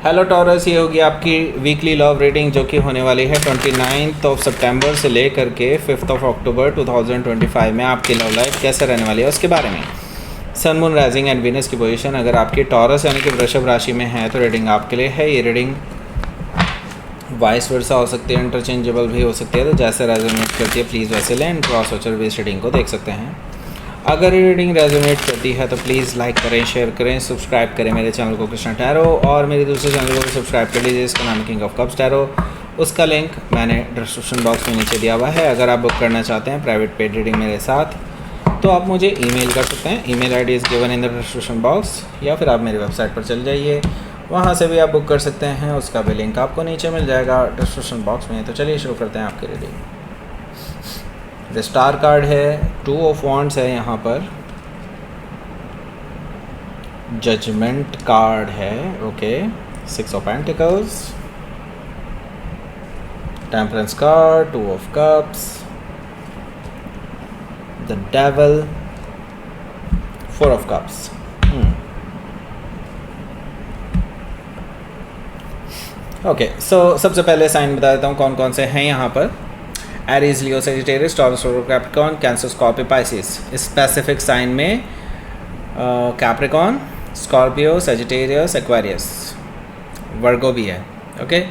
Hello taurus, ये होगी आपकी वीकली लव रीडिंग जो कि होने वाली है 29 सितंबर से लेकर के 5 अक्टूबर 2025 में। आपकी लव लाइफ कैसे रहने वाली है उसके बारे में। सन, मून, राइजिंग एंड वीनस की पोजीशन अगर आपकी टॉरस यानी कि वृषभ राशि में है तो रीडिंग आपके लिए है। ये रीडिंग वाइस वर्सा हो सकती है, इंटरचेंजेबल भी हो सकती है, तो जैसे रेजोनेट करती है प्लीज़ वैसे लें। क्रॉस वॉचर भी इस रीडिंग को देख सकते हैं। अगर ये रीडिंग रेजोनेट करती है तो प्लीज़ लाइक करें, शेयर करें, सब्सक्राइब करें मेरे चैनल को कृष्णा टैरो, और मेरे दूसरे चैनल को भी सब्सक्राइब कर लीजिए, इसका नाम किंग ऑफ कप्स टैरो। उसका लिंक मैंने डिस्क्रिप्शन बॉक्स में नीचे दिया हुआ है। अगर आप बुक करना चाहते हैं प्राइवेट पेड रीडिंग मेरे साथ तो आप मुझे ईमेल कर सकते हैं। Email ID is given in the description box, या फिर आप मेरी वेबसाइट पर चल जाइए, वहाँ से भी आप बुक कर सकते हैं। उसका भी लिंक आपको नीचे मिल जाएगा डिस्क्रिप्शन बॉक्स में। तो चलिए शुरू करते हैं आपकी रीडिंग। द स्टार कार्ड है, 2 ऑफ वॉन्ड्स है यहाँ पर, जजमेंट कार्ड है, okay, 6 of pentacles, temperance card, 2 of cups, the devil, 4 of cups. Okay, so सबसे पहले साइन बता देता हूँ कौन कौन से हैं यहाँ पर। Aries, Leo, Sagittarius, Taurus, Capricorn, Cancer, Scorpio, Pisces. Specific sign में Capricorn, Scorpio, Sagittarius, Aquarius, Virgo भी है। ओके,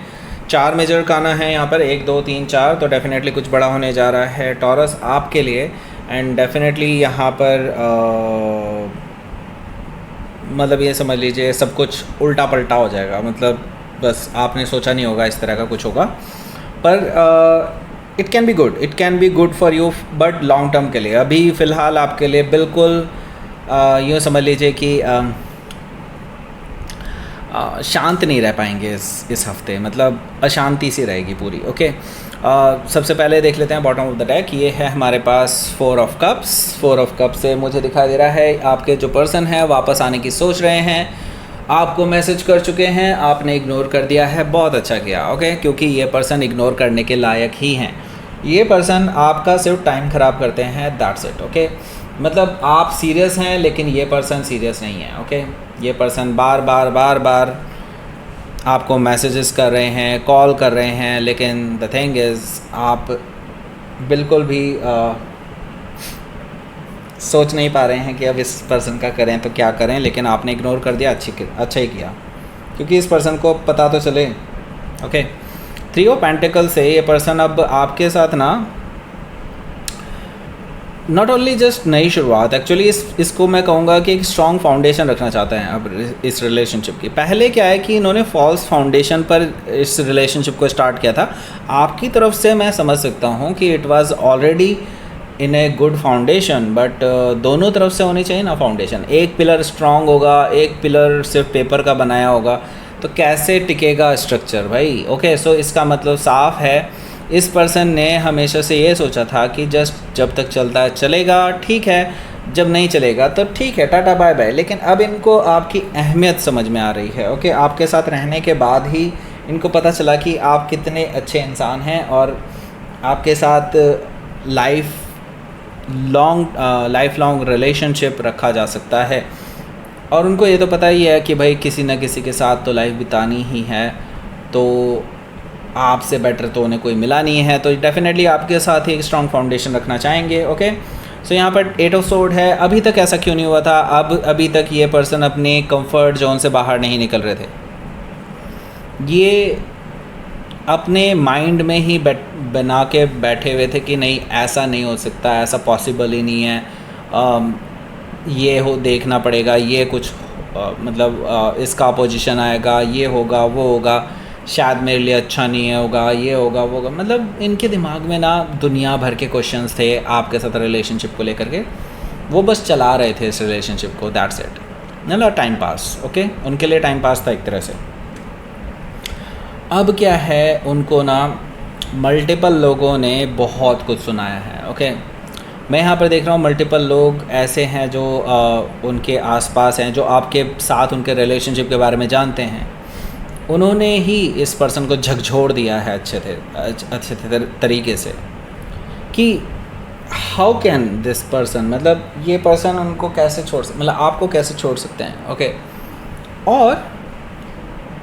4 मेजर काना है यहाँ पर, 1 2 3 4, तो डेफिनेटली कुछ बड़ा होने जा रहा है टॉरस आपके लिए। एंड डेफिनेटली यहाँ पर मतलब ये समझ लीजिए सब कुछ उल्टा पलटा हो जाएगा, मतलब बस आपने सोचा नहीं होगा इस तरह का कुछ होगा, पर it can be good for you, but long term के लिए अभी फ़िलहाल आपके लिए बिल्कुल यूँ समझ लीजिए कि शांत नहीं रह पाएंगे इस हफ्ते, मतलब अशांति सी रहेगी पूरी। ओके, सबसे पहले देख लेते हैं बॉटम ऑफ द डेक। ये है हमारे पास 4 ऑफ कप्स। 4 ऑफ कप्स से मुझे दिखाई दे रहा है आपके जो पर्सन है वापस आने की सोच रहे हैं, आपको मैसेज कर चुके हैं, आपने इग्नोर कर दिया है, बहुत अच्छा किया। ओके, क्योंकि ये पर्सन इग्नोर करने के लायक ही हैं। ये पर्सन आपका सिर्फ टाइम ख़राब करते हैं, दैट्स इट। ओके, मतलब आप सीरियस हैं लेकिन ये पर्सन सीरियस नहीं है। ओके, ये पर्सन बार बार आपको मैसेजेस कर रहे हैं, कॉल कर रहे हैं, लेकिन द थिंग इज़ आप बिल्कुल भी सोच नहीं पा रहे हैं कि अब इस पर्सन का करें तो क्या करें, लेकिन आपने इग्नोर कर दिया, अच्छा ही किया, क्योंकि इस पर्सन को पता तो चले। ओके, 3 ऑफ पेंटिकल से ये पर्सन अब आपके साथ ना नॉट ओनली जस्ट नई शुरुआत, एक्चुअली इसको मैं कहूँगा कि एक स्ट्रॉन्ग फाउंडेशन रखना चाहते हैं अब इस रिलेशनशिप की। पहले क्या है कि इन्होंने फॉल्स फाउंडेशन पर इस रिलेशनशिप को स्टार्ट किया था। आपकी तरफ से मैं समझ सकता हूँ कि it was already in a good foundation, but दोनों तरफ से होनी चाहिए ना फाउंडेशन। एक पिलर स्ट्रॉन्ग होगा, एक पिलर सिर्फ पेपर का बनाया होगा, तो कैसे टिकेगा स्ट्रक्चर भाई। ओके, सो इसका मतलब साफ है इस पर्सन ने हमेशा से ये सोचा था कि जस्ट जब तक चलता है चलेगा, ठीक है, जब नहीं चलेगा तो ठीक है, टाटा बाय बाय। लेकिन अब इनको आपकी अहमियत समझ में आ रही है। ओके, आपके साथ रहने के बाद ही इनको पता चला कि आप कितने अच्छे इंसान हैं और आपके साथ लाइफ लॉन्ग रिलेशनशिप रखा जा सकता है। और उनको ये तो पता ही है कि भाई किसी न किसी के साथ तो लाइफ बितानी ही है, तो आपसे बेटर तो उन्हें कोई मिला नहीं है, तो डेफिनेटली आपके साथ ही एक स्ट्रॉन्ग फाउंडेशन रखना चाहेंगे। ओके, सो यहाँ पर 8 ऑफ सोर्ड है। अभी तक ऐसा क्यों नहीं हुआ था? अभी तक ये पर्सन अपने कंफर्ट जोन से बाहर नहीं निकल रहे थे। ये अपने माइंड में ही बना के बैठे हुए थे कि नहीं, ऐसा नहीं हो सकता, ऐसा पॉसिबल ही नहीं है, ये हो देखना पड़ेगा, ये कुछ मतलब इसका अपोजिशन आएगा, ये होगा, वो होगा, शायद मेरे लिए अच्छा नहीं है, होगा, ये होगा, वो होगा। मतलब इनके दिमाग में ना दुनिया भर के क्वेश्चंस थे आपके साथ रिलेशनशिप को लेकर के, वो बस चला रहे थे इस रिलेशनशिप को, दैट्स इट। मतलब टाइम पास। ओके, उनके लिए टाइम पास था एक तरह से। अब क्या है, उनको ना मल्टीपल लोगों ने बहुत कुछ सुनाया है। ओके, मैं यहाँ पर देख रहा हूँ मल्टीपल लोग ऐसे हैं जो उनके आसपास हैं, जो आपके साथ उनके रिलेशनशिप के बारे में जानते हैं। उन्होंने ही इस पर्सन को झकझोर दिया है अच्छे तरीके से कि हाउ कैन दिस पर्सन, मतलब ये पर्सन उनको कैसे मतलब आपको कैसे छोड़ सकते हैं। ओके, और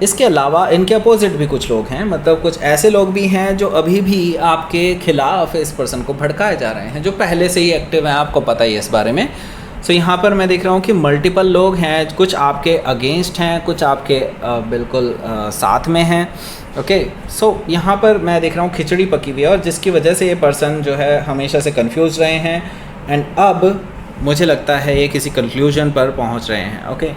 इसके अलावा इनके अपोजिट भी कुछ लोग हैं, मतलब कुछ ऐसे लोग भी हैं जो अभी भी आपके खिलाफ इस पर्सन को भड़काए जा रहे हैं, जो पहले से ही एक्टिव हैं, आपको पता ही है इस बारे में। सो यहाँ पर मैं देख रहा हूँ कि मल्टीपल लोग हैं, कुछ आपके अगेंस्ट हैं, कुछ आपके बिल्कुल साथ में हैं। ओके, सो यहाँ पर मैं देख रहा हूँ खिचड़ी पकी हुई है, और जिसकी वजह से ये पर्सन जो है हमेशा से कंफ्यूज रहे हैं, एंड अब मुझे लगता है ये किसी कंक्लूजन पर पहुँच रहे हैं। ओके,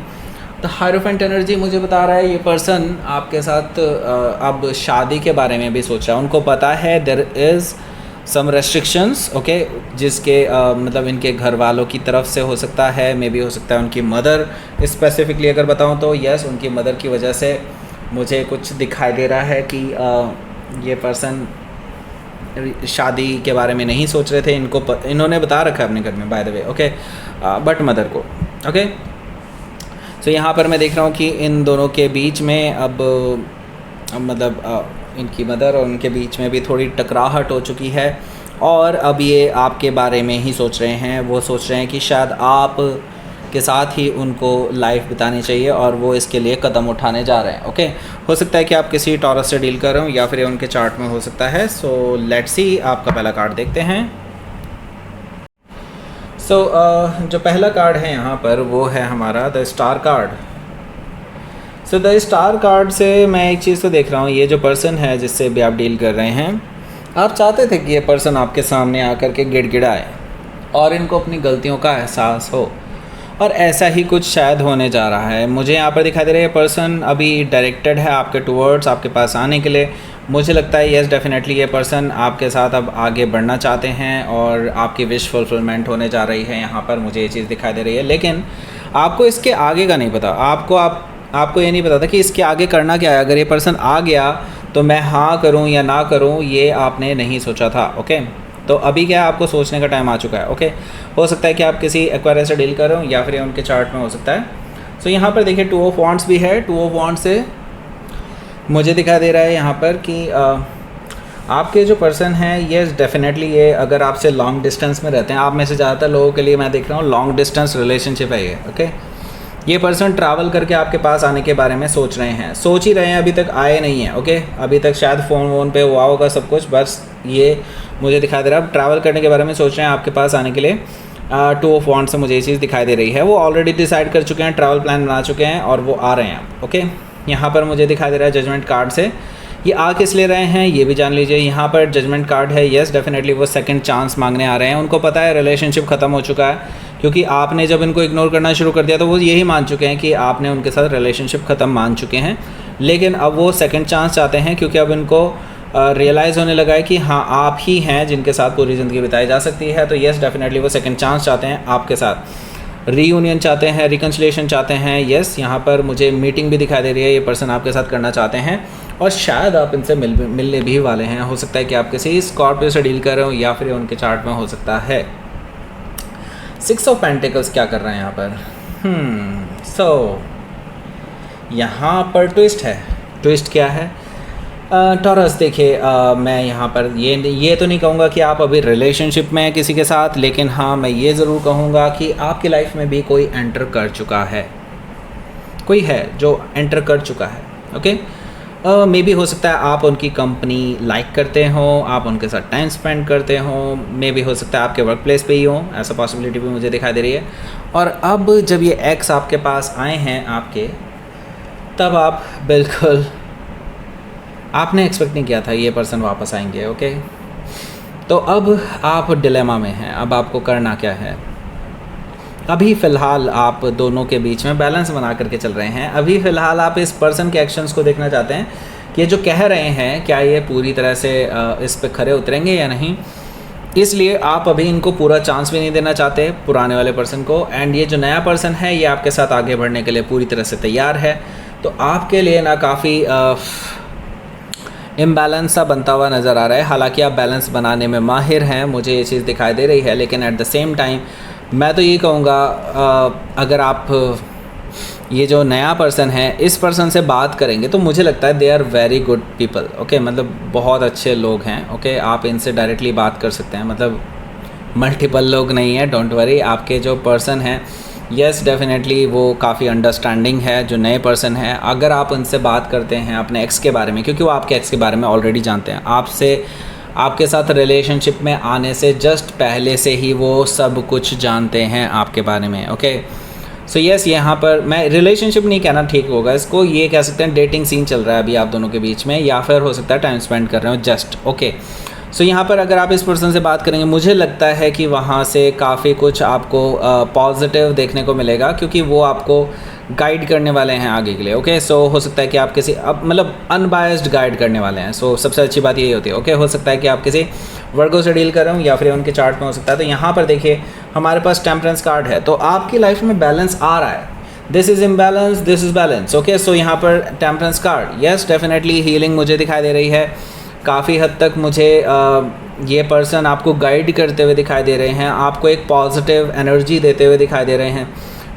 तो हायरोफेंट एनर्जी मुझे बता रहा है ये पर्सन आपके साथ अब शादी के बारे में भी सोच रहा है। उनको पता है there is some restrictions, okay, जिसके मतलब इनके घर वालों की तरफ से हो सकता है, मे बी हो सकता है उनकी मदर, स्पेसिफिकली अगर बताऊं तो यस, उनकी मदर की वजह से मुझे कुछ दिखाई दे रहा है कि ये पर्सन शादी के बारे में नहीं सोच रहे थे। इन्होंने बता रखा है अपने घर में, by the way, okay, but mother को। ओके, तो यहाँ पर मैं देख रहा हूँ कि इन दोनों के बीच में अब मतलब इनकी मदर और उनके बीच में भी थोड़ी टकराहट हो चुकी है, और अब ये आपके बारे में ही सोच रहे हैं। वो सोच रहे हैं कि शायद आप के साथ ही उनको लाइफ बितानी चाहिए, और वो इसके लिए कदम उठाने जा रहे हैं। ओके, हो सकता है कि आप किसी टॉरस से डील कर रहे हो, या फिर उनके चार्ट में हो सकता है। सो लेट्स सी, आपका पहला कार्ड देखते हैं। सो जो पहला कार्ड है यहाँ पर वो है हमारा the star card. So the star card से मैं एक चीज़ तो देख रहा हूँ, ये जो पर्सन है जिससे भी आप डील कर रहे हैं, आप चाहते थे कि ये पर्सन आपके सामने आकर के गिड़गिड़ाए और इनको अपनी गलतियों का एहसास हो, और ऐसा ही कुछ शायद होने जा रहा है। मुझे यहाँ पर दिखाई दे रहा है ये पर्सन अभी डायरेक्टेड है आपके टूवर्ड्स, आपके पास आने के लिए। मुझे लगता है येस, डेफिनेटली ये पर्सन आपके साथ अब आगे बढ़ना चाहते हैं, और आपकी विश फुलफिलमेंट होने जा रही है। यहाँ पर मुझे ये चीज़ दिखाई दे रही है, लेकिन आपको इसके आगे का नहीं पता। आपको ये नहीं पता था कि इसके आगे करना क्या है। अगर ये पर्सन आ गया तो मैं हाँ करूँ या ना करूँ, ये आपने नहीं सोचा था। ओके, तो अभी क्या है, आपको सोचने का टाइम आ चुका है। ओके, हो सकता है कि आप किसी एक्वायरर से डील कर रहे हो, या फिर ये उनके चार्ट में हो सकता है। सो यहाँ पर देखिए 2 ऑफ वांड्स भी है। 2 ऑफ वांड्स से मुझे दिखाई दे रहा है यहाँ पर कि आपके जो पर्सन हैं, ये डेफिनेटली ये अगर आपसे लॉन्ग डिस्टेंस में रहते हैं, आप में से ज़्यादातर लोगों के लिए मैं देख रहा हूँ लॉन्ग डिस्टेंस रिलेशनशिप है ये। ओके, ये पर्सन ट्रैवल करके आपके पास आने के बारे में सोच रहे हैं, सोच ही रहे हैं, अभी तक आए नहीं हैं। ओके, अभी तक शायद फ़ोन वोन पे हुआ होगा सब कुछ, बस ये मुझे दिखाई दे रहा है। अब ट्रैवल करने के बारे में सोच रहे हैं आपके पास आने के लिए। 2 ऑफ वांड्स से मुझे ये चीज़ दिखाई दे रही है। वो ऑलरेडी डिसाइड कर चुके हैं, ट्रैवल प्लान बना चुके हैं, और वो आ रहे हैं। ओके, यहाँ पर मुझे दिखाई दे रहा है जजमेंट कार्ड से। ये आ किस ले रहे हैं ये भी जान लीजिए। यहाँ पर जजमेंट कार्ड है, येस डेफिनेटली वो सेकंड चांस मांगने आ रहे हैं। उनको पता है रिलेशनशिप ख़त्म हो चुका है, क्योंकि आपने जब इनको इग्नोर करना शुरू कर दिया तो वो यही मान चुके हैं कि आपने उनके साथ रिलेशनशिप ख़त्म मान चुके हैं। लेकिन अब वो सेकंड चांस चाहते हैं, क्योंकि अब इनको रियलाइज़ होने लगा है कि हाँ, आप ही हैं जिनके साथ पूरी ज़िंदगी बिताई जा सकती है। तो येस डेफिनेटली वो सेकंड चांस चाहते हैं आपके साथ, रीयूनियन चाहते हैं, रिकन्सिलिएशन चाहते हैं। येस, यहाँ पर मुझे मीटिंग भी दिखाई दे रही है, ये पर्सन आपके साथ करना चाहते हैं, और शायद आप इनसे मिलने भी वाले हैं। हो सकता है कि आप किसी स्कॉर्पियो से डील कर रहे हो, या फिर उनके चार्ट में हो सकता है। 6 ऑफ पेंटिकल्स क्या कर रहे हैं यहाँ पर? सो यहाँ पर ट्विस्ट है। ट्विस्ट क्या है? टॉरस, देखिए मैं यहाँ पर ये तो नहीं कहूँगा कि आप अभी रिलेशनशिप में हैं किसी के साथ, लेकिन हाँ मैं ये ज़रूर कहूँगा कि आपकी लाइफ में भी कोई एंटर कर चुका है, कोई है जो एंटर कर चुका है। ओके, मे बी हो सकता है आप उनकी कंपनी लाइक करते हो, आप उनके साथ टाइम स्पेंड करते हो, मे बी हो सकता है आपके वर्क प्लेस पे ही हो, ऐसा पॉसिबिलिटी भी मुझे दिखाई दे रही है। और अब जब ये एक्स आपके पास आए हैं आपके, तब आप बिल्कुल आपने एक्सपेक्ट नहीं किया था ये पर्सन वापस आएंगे। ओके, तो अब आप डिलेमा में हैं, अब आपको करना क्या है। अभी फ़िलहाल आप दोनों के बीच में बैलेंस बना करके चल रहे हैं। अभी फ़िलहाल आप इस पर्सन के एक्शंस को देखना चाहते हैं कि ये जो कह रहे हैं क्या ये पूरी तरह से इस पे खरे उतरेंगे या नहीं, इसलिए आप अभी इनको पूरा चांस भी नहीं देना चाहते पुराने वाले पर्सन को। एंड ये जो नया पर्सन है ये आपके साथ आगे बढ़ने के लिए पूरी तरह से तैयार है। तो आपके लिए ना काफ़ी इम्बैलेंस सा बनता हुआ नज़र आ रहा है। हालांकि आप बैलेंस बनाने में माहिर हैं, मुझे ये चीज़ दिखाई दे रही है, लेकिन एट द सेम टाइम मैं तो ये कहूँगा अगर आप ये जो नया पर्सन है इस पर्सन से बात करेंगे तो मुझे लगता है they are very good people. Okay, मतलब बहुत अच्छे लोग हैं। ओके, आप इनसे डायरेक्टली बात कर सकते हैं, मतलब मल्टीपल लोग नहीं हैं, डोंट वरी। आपके जो पर्सन हैं यस डेफिनेटली वो काफ़ी अंडरस्टैंडिंग है जो नए पर्सन है। अगर आप उनसे बात करते हैं अपने एक्स के बारे में, क्योंकि वो आपके एक्स के बारे में ऑलरेडी जानते हैं, आपसे आपके साथ रिलेशनशिप में आने से जस्ट पहले से ही वो सब कुछ जानते हैं आपके बारे में। ओके सो यस, यहाँ पर मैं रिलेशनशिप नहीं कहना ठीक होगा इसको, ये कह सकते हैं डेटिंग सीन चल रहा है अभी आप दोनों के बीच में, या फिर हो सकता है टाइम स्पेंड कर रहे हो जस्ट। ओके सो यहाँ पर अगर आप इस पर्सन से बात करेंगे, मुझे लगता है कि वहाँ से काफ़ी कुछ आपको पॉजिटिव देखने को मिलेगा, क्योंकि वो आपको गाइड करने वाले हैं आगे के लिए। ओके सो हो सकता है कि आप किसी अब मतलब अनबायस्ड गाइड करने वाले हैं। सो सबसे अच्छी बात यही होती है। ओके हो सकता है कि आप किसी वर्गो से डील कर रहे हो या फिर उनके चार्ट में हो सकता है। तो यहाँ पर देखिए हमारे पास टेम्परेंस कार्ड है, तो आपकी लाइफ में बैलेंस आ रहा है। This is imbalance, this is balance. Okay so यहाँ पर temperance card, yes definitely healing मुझे दिखाई दे रही है। काफ़ी हद तक मुझे ये पर्सन आपको गाइड करते हुए दिखाई दे रहे हैं, आपको एक पॉजिटिव एनर्जी देते हुए दिखाई दे रहे हैं।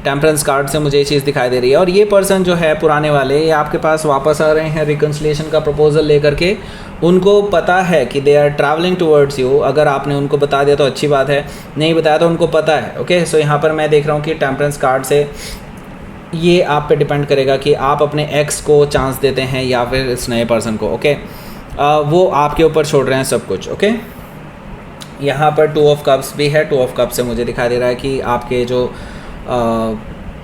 टेम्परेंस कार्ड से मुझे ये चीज़ दिखाई दे रही है। और ये पर्सन जो है पुराने वाले, ये आपके पास वापस आ रहे हैं रिकन्सिलिएशन का प्रपोजल लेकर के। उनको पता है कि they are travelling towards you. अगर आपने उनको बता दिया तो अच्छी बात है, नहीं बताया तो उनको पता है। ओके सो यहाँ पर मैं देख रहा हूँ कि टेम्परेंस कार्ड से ये आप पे डिपेंड करेगा कि आप अपने एक्स को चांस देते हैं या फिर इस नए पर्सन को। ओके वो आपके ऊपर छोड़ रहे हैं सब कुछ। ओके यहाँ पर 2 ऑफ कप्स भी है। 2 ऑफ कप्स से मुझे दिखाई दे रहा है कि आपके जो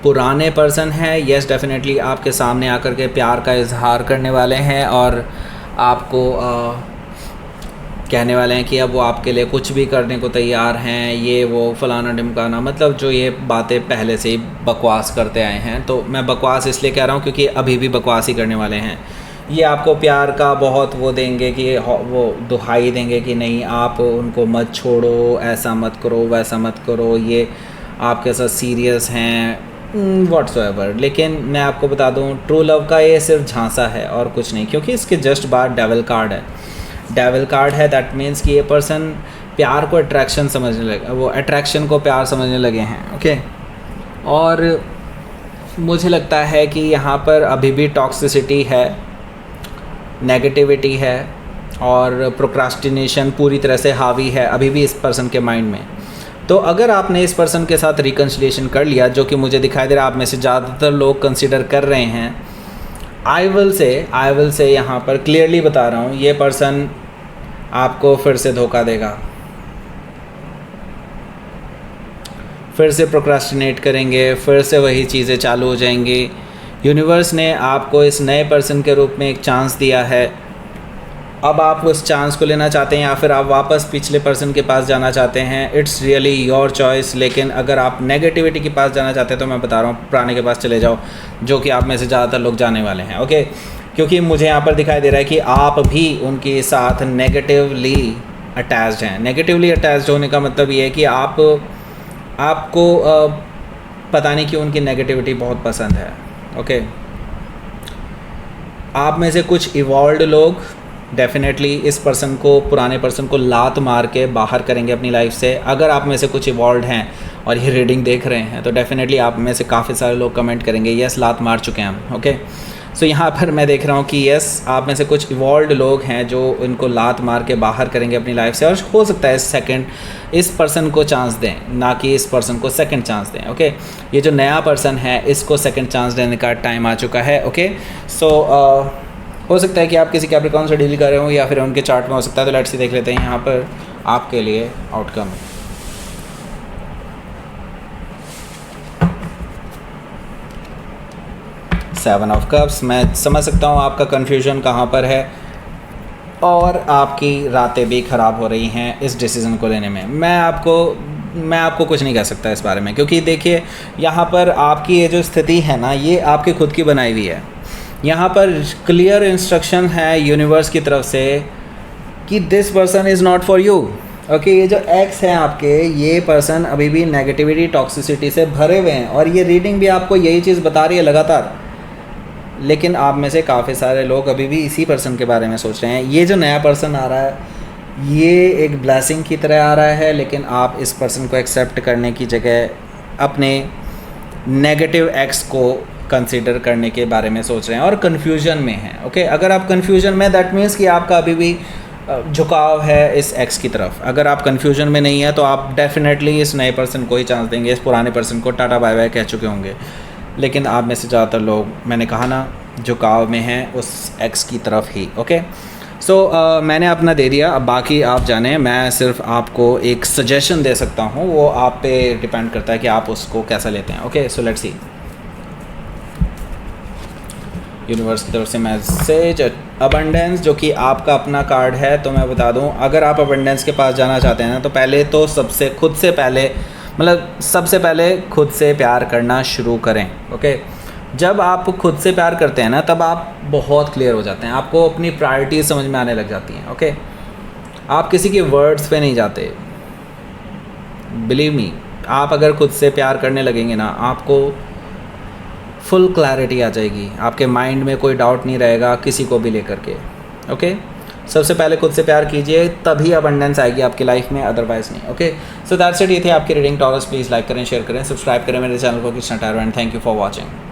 पुराने पर्सन हैं, यस डेफिनेटली आपके सामने आकर के प्यार का इजहार करने वाले हैं और आपको कहने वाले हैं कि अब वो आपके लिए कुछ भी करने को तैयार हैं, ये वो फलाना ढिमकाना, मतलब जो ये बातें पहले से ही बकवास करते आए हैं। तो मैं बकवास इसलिए कह रहा हूँ क्योंकि अभी भी बकवास ही करने वाले हैं। ये आपको प्यार का बहुत वो देंगे कि वो दुहाई देंगे कि नहीं आप उनको मत छोड़ो, ऐसा मत करो, वैसा मत करो, ये आपके साथ सीरियस हैं व्हाट्सएवर। लेकिन मैं आपको बता दूं ट्रू लव का ये सिर्फ झांसा है और कुछ नहीं, क्योंकि इसके जस्ट बाद डेविल कार्ड है। डेविल कार्ड है, दैट मीन्स कि ये पर्सन प्यार को अट्रैक्शन समझने लगे, वो अट्रैक्शन को प्यार समझने लगे हैं। ओके और मुझे लगता है कि यहाँ पर अभी भी टॉक्सिसिटी है, नेगेटिविटी है और प्रोक्रास्टिनेशन पूरी तरह से हावी है अभी भी इस पर्सन के माइंड में। तो अगर आपने इस पर्सन के साथ रिकन्सिलिएशन कर लिया, जो कि मुझे दिखाई दे रहा है आप में से ज़्यादातर लोग कंसिडर कर रहे हैं, आई विल से यहाँ पर क्लियरली बता रहा हूँ, ये पर्सन आपको फिर से धोखा देगा, फिर से प्रोक्रास्टिनेट करेंगे, फिर से वही चीज़ें चालू हो जाएंगी। यूनिवर्स ने आपको इस नए पर्सन के रूप में एक चांस दिया है, अब आप उस चांस को लेना चाहते हैं या फिर आप वापस पिछले पर्सन के पास जाना चाहते हैं, इट्स रियली योर चॉइस। लेकिन अगर आप नेगेटिविटी के पास जाना चाहते हैं तो मैं बता रहा हूँ पुराने के पास चले जाओ, जो कि आप में से ज़्यादातर लोग जाने वाले हैं। ओके क्योंकि मुझे यहाँ पर दिखाई दे रहा है कि आप भी उनके साथ नेगेटिवली अटैच्ड हैं। नेगेटिवली अटैच्ड होने का मतलब ये है कि आपको पता नहीं क्यों उनकी नेगेटिविटी बहुत पसंद है। ओके आप में से कुछ इवॉल्व्ड लोग डेफिनेटली इस पर्सन को, पुराने पर्सन को लात मार के बाहर करेंगे अपनी लाइफ से। अगर आप में से कुछ इवॉल्व्ड हैं और ये रीडिंग देख रहे हैं तो डेफिनेटली आप में से काफ़ी सारे लोग कमेंट करेंगे यस लात मार चुके हैं हम। ओके सो यहाँ पर मैं देख रहा हूँ कि यस आप में से कुछ इवॉल्व्ड लोग हैं जो इनको लात मार के बाहर करेंगे अपनी लाइफ से, और हो सकता है इस पर्सन को चांस दें, ना कि इस पर्सन को सेकंड चांस दें। ओके ये जो नया पर्सन है इसको सेकंड चांस देने का टाइम आ चुका है। ओके सो हो सकता है कि आप किसी कैप्रिकॉर्न से डील कर रहे हो या फिर उनके चार्ट में हो सकता है। तो लेट्स सी देख लेते हैं यहाँ पर आपके लिए आउटकम। सेवन ऑफ कप्स, मैं समझ सकता हूँ आपका कन्फ्यूजन कहाँ पर है और आपकी रातें भी ख़राब हो रही हैं इस डिसीज़न को लेने में। मैं आपको कुछ नहीं कह सकता इस बारे में, क्योंकि देखिए यहाँ पर आपकी ये जो स्थिति है ना, ये आपकी खुद की बनाई हुई है। यहाँ पर क्लियर इंस्ट्रक्शन है यूनिवर्स की तरफ से कि this person is not for you. Okay ये जो एक्स हैं आपके, ये पर्सन अभी भी नेगेटिविटी टॉक्सिसिटी से भरे हुए हैं और ये रीडिंग भी आपको यही चीज़ बता रही है लगातार। लेकिन आप में से काफ़ी सारे लोग अभी भी इसी पर्सन के बारे में सोच रहे हैं। ये जो नया पर्सन आ रहा है ये एक ब्लेसिंग की तरह आ रहा है, लेकिन आप इस पर्सन को एक्सेप्ट करने की जगह अपने नेगेटिव एक्स को कंसीडर करने के बारे में सोच रहे हैं और कन्फ्यूजन में हैं। ओके अगर आप कन्फ्यूजन में, दैट मीन्स कि आपका अभी भी झुकाव है इस एक्स की तरफ। अगर आप कन्फ्यूजन में नहीं है तो आप डेफिनेटली इस नए पर्सन को ही चांस देंगे, इस पुराने पर्सन को टाटा बाय बाय कह चुके होंगे। लेकिन आप में से ज़्यादातर लोग, मैंने कहा ना, झुकाव में हैं उस एक्स की तरफ ही। ओके, सो मैंने अपना दे दिया, अब बाकी आप जानें। मैं सिर्फ आपको एक सजेशन दे सकता हूँ, वो आप पे डिपेंड करता है कि आप उसको कैसा लेते हैं। Okay, so let's see. Universe की तरफ से मैसेज अबंडेंस, जो कि आपका अपना कार्ड है। तो मैं बता दूं, अगर आप अबंडेंस के पास जाना चाहते हैं ना, तो पहले तो सबसे पहले खुद से प्यार करना शुरू करें। ओके, जब आप खुद से प्यार करते हैं ना, तब आप बहुत क्लियर हो जाते हैं, आपको अपनी प्रायोरिटीज समझ में आने लग जाती हैं। ओके, आप किसी के वर्ड्स पे नहीं जाते। बिलीव मी, आप अगर खुद से प्यार करने लगेंगे ना, आपको फुल क्लैरिटी आ जाएगी, आपके माइंड में कोई डाउट नहीं रहेगा किसी को भी लेकर के। ओके, सबसे पहले खुद से प्यार कीजिए, तभी अबंडेंस आएगी आपकी लाइफ में, अदरवाइज़ नहीं। Okay, so that's it. ये थी आपकी रीडिंग। टॉरस प्लीज़ लाइक करें, शेयर करें, सब्सक्राइब करें मेरे चैनल को Krishna tarot, and thank you for watching.